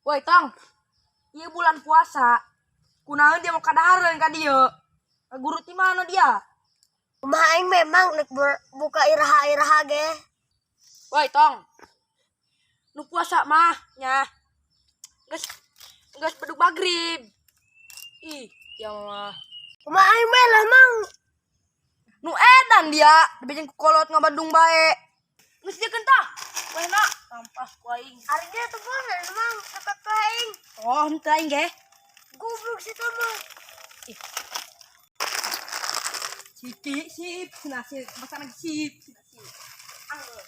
Woi Tong, iya bulan puasa. Kunaon dia mau kadahareun ka dieu. Guru ti mana dia? Kumaha aing memang nek buka iraha-iraha ge. Woi Tong, nu puasa mah nya. Geus bedug magrib. Ih, dia mah. Kumaha aing mah lah mang. Nu edan dia, dibejeng ku kolot ngabadung bae. Geus diekeun tah. Wena, rampas ku aing. Ari dia tuh bener mang dekat ka aing. Oh, henteu aing ge. Goblok sih mah. Sip, sip, masakan sip. Anggur.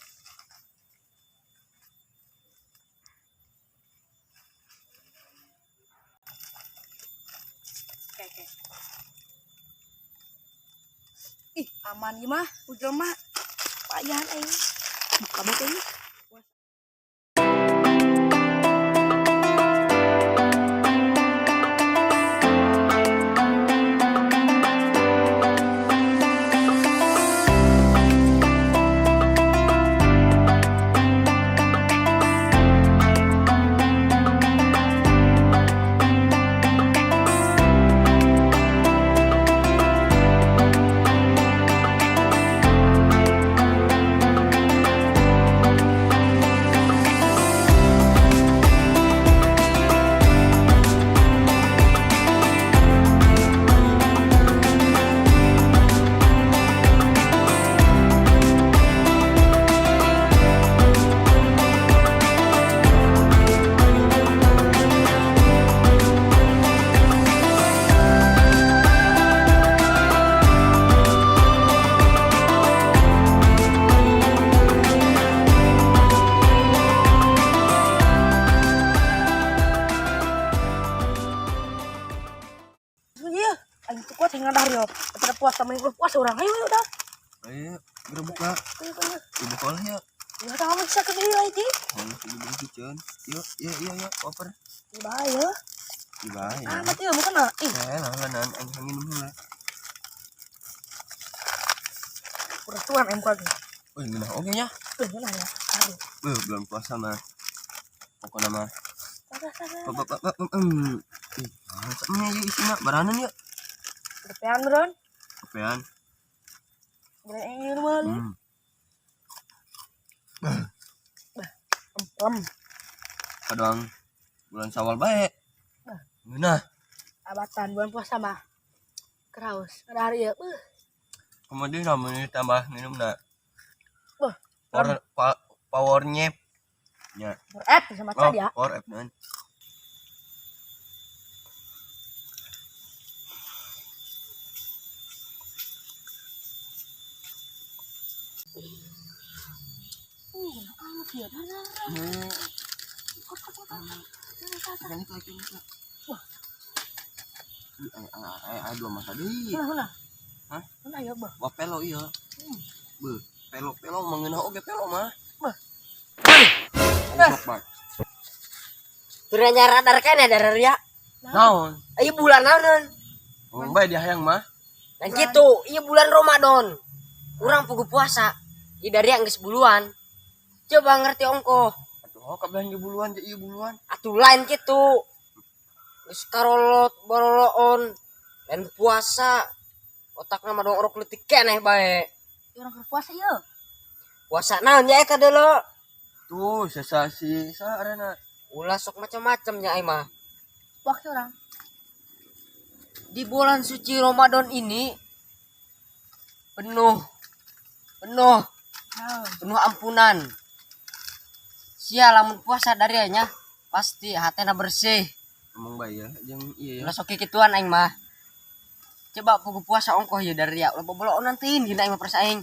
Oke. Ih, aman ieu mah, ujul mah. Payahan aing. Buka bae ini. Iya, aing teu kuat hingga dari yo. Pada puasa mending puasa urang. Ayo udah. Ayo, udah buka. Ayo. Buka lah ya. Ya tah mah bisa ke deui lah itu. Kalau sudah beli cen. Iya, oper. Bahaya. Bahaya. Amat ieu bukan na. Ih, Langan angin dulu. peraturan em kuat. Wih, minah oke nya. Mana ya? Aduh. Bulan puasa mah. Pokoknya mah. Sabar. Ih, sama yuk isi mah baranan yuk. Kepean beron. Kepean. Beron ini mah lu. Empem. Kadang bulan Syawal baik. Nah, Abatan bulan puasa mah. Keraus. Ada hari ya. kemudian namanya tambah minum nak. Wah, Power nyep. Ya. App sama tadi ya. Power app nan. Aduh mas tadi. Mana? Hah? Mana ya, Bah? Wah pelo iya. Pelo mengenal oge pelo mah. Bah. Turanya radar kan ya dari ya. Naon? Ieu bulan naon? Ngomong bae dia hayang mah. Dan gitu, ieu bulan Ramadan. Urang pugu puasa. Ieu dari yang geus buluan. Coba ngerti ongko. Aduh, kabehan di buluan jadi buluan. Atuh lain gitu. Geus karolot boroloon dan puasa. Otakna mah dong orok leutik keneh bae. Orang berpuasa ya. Puasa naon nya eta deuleu? Tuh, sesasi sarana. Ulah sok macam-macam nya ai mah. Waktu orang. Di bulan suci Ramadan ini penuh ampunan. Sia lamun puasa dari nya pasti hatena bersih. Ngomong bae ya, jeung ieu. Ulah sok kikituan aing mah. Coba pugu puasa ongkoh ya dari ya. Ulah bobolo nantiin gina aing mah persaing.